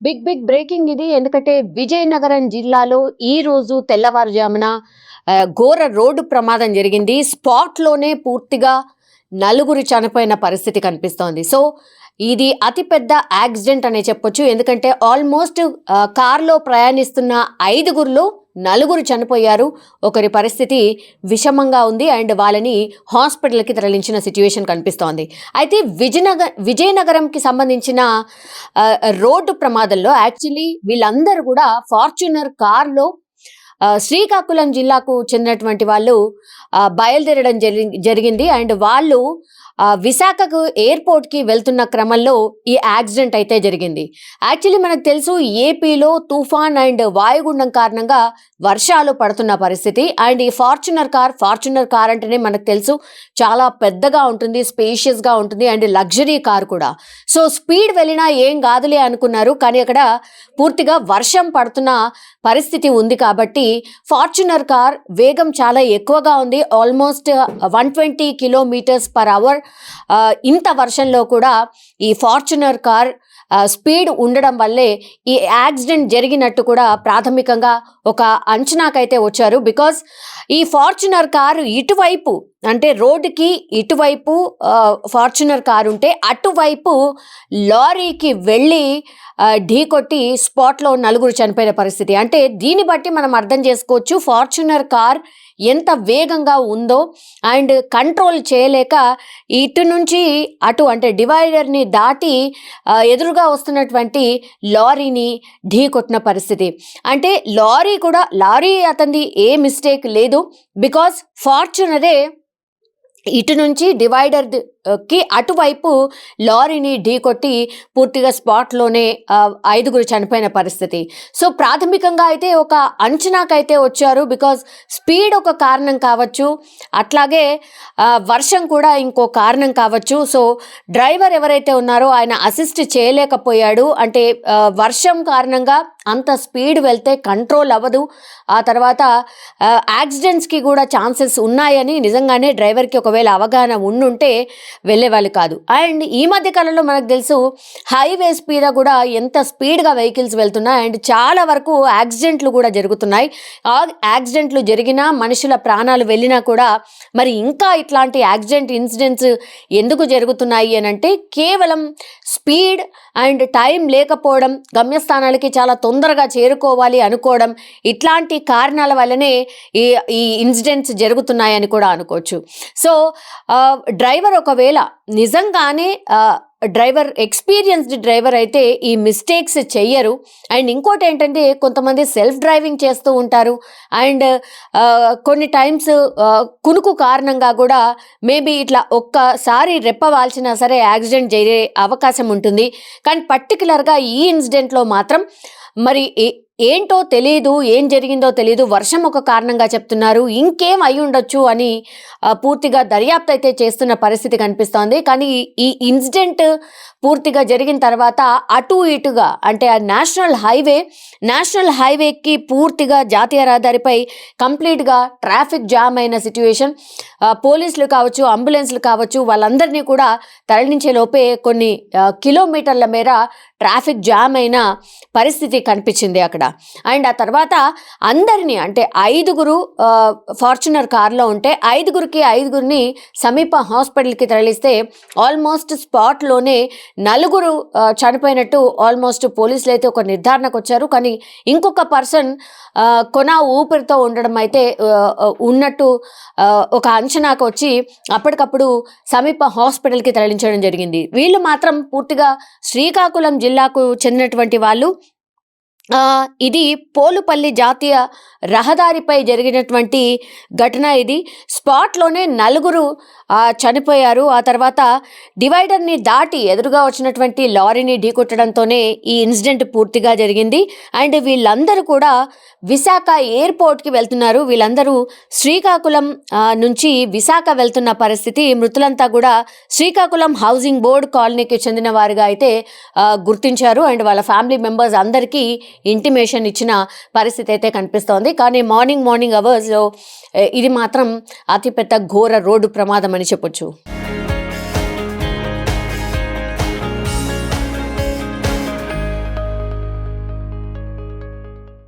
Big breaking ఇది. ఎందుకంటే విజయనగరం జిల్లాలో ఈ రోజు తెల్లవారుజామున ఘోర రోడ్డు ప్రమాదం జరిగింది. స్పాట్‌లోనే పూర్తిగా నలుగురు చనిపోయిన పరిస్థితి కనిపిస్తోంది. సో, ఇది అతిపెద్ద యాక్సిడెంట్ అనే చెప్పొచ్చు. ఎందుకంటే ఆల్మోస్ట్ కార్‌లో ప్రయాణిస్తున్న ఐదుగురిలో నలుగురు చనిపోయారు. ఒకరి పరిస్థితి విషమంగా ఉంది. అండ్ వాళ్ళని హాస్పిటల్‌కి తరలించిన సిట్యుయేషన్ కనిపిస్తోంది. అయితే విజయనగరంకి సంబంధించిన రోడ్డు ప్రమాదంలో యాక్చువల్లీ వీళ్ళందరూ కూడా ఫార్చ్యూనర్ కార్‌లో శ్రీకాకుళం జిల్లాకు చెందినటువంటి వాళ్ళు బయలుదేరడం జరిగింది. అండ్ వాళ్ళు విశాఖకు ఎయిర్‌పోర్ట్‌కి వెళ్తున్న క్రమంలో ఈ యాక్సిడెంట్ అయితే జరిగింది. యాక్చువల్లీ మనకు తెలుసు ఏపీలో తుఫాన్ అండ్ వాయుగుండం కారణంగా వర్షాలు పడుతున్న పరిస్థితి. అండ్ ఈ ఫార్చ్యూనర్ కార్ అంటేనే మనకు తెలుసు చాలా పెద్దగా ఉంటుంది, స్పేషియస్‌గా ఉంటుంది అండ్ లగ్జరీ కార్ కూడా. సో స్పీడ్ వెళ్ళినా ఏం కాదులే అనుకున్నారు. కానీ అక్కడ పూర్తిగా వర్షం పడుతున్న పరిస్థితి ఉంది కాబట్టి ఫార్చ్యూనర్ కార్ వేగం చాలా ఎక్కువగా ఉంది. Almost 120 km/h. ఇంత వర్షంలో కూడా ఈ ఫార్చ్యూనర్ కార్ స్పీడ్ ఉండడం వల్లే ఈ యాక్సిడెంట్ జరిగినట్టు కూడా ప్రాథమికంగా ఒక అంచనాకైతే వచ్చారు. బికాజ్ ఈ ఫార్చ్యూనర్ కారు ఇటువైపు అంటే రోడ్డుకి ఇటువైపు ఫార్చ్యూనర్ కారు ఉంటే అటువైపు లారీకి వెళ్ళి ఢీకొట్టి స్పాట్లో నలుగురు చనిపోయిన పరిస్థితి. అంటే దీన్ని బట్టి మనం అర్థం చేసుకోవచ్చు ఫార్చ్యూనర్ కార్ ఎంత వేగంగా ఉందో. అండ్ కంట్రోల్ చేయలేక ఇటు నుంచి అటు అంటే డివైడర్ని దాటి ఎదురుగా వస్తున్నటువంటి లారీని ఢీకొట్టిన పరిస్థితి. అంటే లారీ అతనిది ఏ మిస్టేక్ లేదు. బికాజ్ ఫార్చ్యూనరే ఇటు నుంచి డివైడర్కి అటువైపు లారీని ఢీకొట్టి పూర్తిగా స్పాట్లోనే ఐదుగురు చనిపోయిన పరిస్థితి. సో ప్రాథమికంగా అయితే ఒక అంచనాకైతే వచ్చారు. బికాజ్ స్పీడ్ ఒక కారణం కావచ్చు, అట్లాగే వర్షం కూడా ఇంకో కారణం కావచ్చు. సో డ్రైవర్ ఎవరైతే ఉన్నారో ఆయన అసిస్ట్ చేయలేకపోయాడు. అంటే వర్షం కారణంగా అంత స్పీడ్ వెళ్తే కంట్రోల్ అవ్వదు. ఆ తర్వాత యాక్సిడెంట్స్కి కూడా ఛాన్సెస్ ఉన్నాయని నిజంగానే డ్రైవర్కి ఒకవేళ అవగాహన ఉండుంటే వెళ్ళేవాళ్ళు కాదు. అండ్ ఈ మధ్య కాలంలో మనకు తెలుసు హైవేస్ మీద కూడా ఎంత స్పీడ్గా వెహికల్స్ వెళ్తున్నాయి అండ్ చాలా వరకు యాక్సిడెంట్లు కూడా జరుగుతున్నాయి. ఆ యాక్సిడెంట్లు జరిగినా మనుషుల ప్రాణాలు వెళ్ళినా కూడా మరి ఇంకా ఇట్లాంటి యాక్సిడెంట్ ఇన్సిడెంట్స్ ఎందుకు జరుగుతున్నాయి అని అంటే కేవలం స్పీడ్ అండ్ టైం లేకపోవడం, గమ్యస్థానాలకి చాలా తొందరగా చేరుకోవాలి అనుకోవడం, ఇట్లాంటి కారణాల వల్లనే ఈ ఇన్సిడెంట్స్ జరుగుతున్నాయని కూడా అనుకోవచ్చు. సో డ్రైవర్ ఒకవేళ నిజంగానే ఎక్స్పీరియన్స్డ్ డ్రైవర్ అయితే ఈ మిస్టేక్స్ చెయ్యరు. అండ్ ఇంకోటి ఏంటంటే కొంతమంది సెల్ఫ్ డ్రైవింగ్ చేస్తూ ఉంటారు. అండ్ కొన్ని టైమ్స్ కునుకు కారణంగా కూడా మేబీ ఇట్లా ఒక్కసారి రెప్పవాల్చినా సరే యాక్సిడెంట్ జరిగే అవకాశం ఉంటుంది. కానీ పర్టికులర్గా ఈ ఇన్సిడెంట్లో మాత్రం మరి ఏంటో తెలియదు, ఏం జరిగిందో తెలియదు, వర్షం ఒక కారణంగా చెప్తున్నారు, ఇంకేం అయి ఉండొచ్చు అని పూర్తిగా దర్యాప్తు అయితే చేస్తున్న పరిస్థితి కనిపిస్తోంది. కానీ ఈ ఇన్సిడెంట్ పూర్తిగా జరిగిన తర్వాత అటు ఇటుగా అంటే ఆ నేషనల్ హైవేకి పూర్తిగా జాతీయ రహదారిపై కంప్లీట్గా ట్రాఫిక్ జామ్ అయిన సిట్యుయేషన్. పోలీసులు కావచ్చు, అంబులెన్స్లు కావచ్చు, వాళ్ళందరినీ కూడా తరలించే లోపే కొన్ని కిలోమీటర్ల మేర ట్రాఫిక్ జామ్ అయిన పరిస్థితి కనిపించింది అక్కడ. అండ్ ఆ తర్వాత అందరినీ అంటే ఐదుగురు ఫార్చ్యూనర్ కార్లో ఉంటే ఐదుగురిని సమీప హాస్పిటల్కి తరలిస్తే ఆల్మోస్ట్ స్పాట్లోనే నలుగురు చనిపోయినట్టు ఆల్మోస్ట్ పోలీసులు అయితే ఒక నిర్ధారణకు వచ్చారు. కానీ ఇంకొక పర్సన్ కొన ఊపిరితో ఉండడం అయితే ఉన్నట్టు ఒక అంచనాకు వచ్చి అప్పటికప్పుడు సమీప హాస్పిటల్కి తరలించడం జరిగింది. వీళ్ళు మాత్రం పూర్తిగా శ్రీకాకుళం జిల్లాకు చెందినటువంటి వాళ్ళు. ఇది పోలుపల్లి జాతీయ రహదారిపై జరిగినటువంటి ఘటన ఇది. స్పాట్‌లోనే నలుగురు చనిపోయారు. ఆ తర్వాత డివైడర్‌ని దాటి ఎదురుగా వచ్చినటువంటి లారీని ఢీకొట్టడంతోనే ఈ ఇన్సిడెంట్ పూర్తిగా జరిగింది. అండ్ వీళ్ళందరూ కూడా విశాఖ ఎయిర్‌పోర్ట్‌కి వెళ్తున్నారు. వీళ్ళందరూ శ్రీకాకుళం నుంచి విశాఖ వెళ్తున్న పరిస్థితి. మృతులంతా కూడా శ్రీకాకుళం హౌసింగ్ బోర్డ్ కాలనీకి చెందిన వారుగా అయితే గుర్తించారు. అండ్ వాళ్ళ ఫ్యామిలీ మెంబర్స్ అందరికీ ఇంటిమేషన్ ఇచ్చిన పరిస్థితి అయితే కనిపిస్తోంది. కానీ మార్నింగ్ అవర్స్‌లో ఇది మాత్రం అతిపెద్ద ఘోర రోడ్డు ప్రమాదం అని చెప్పొచ్చు.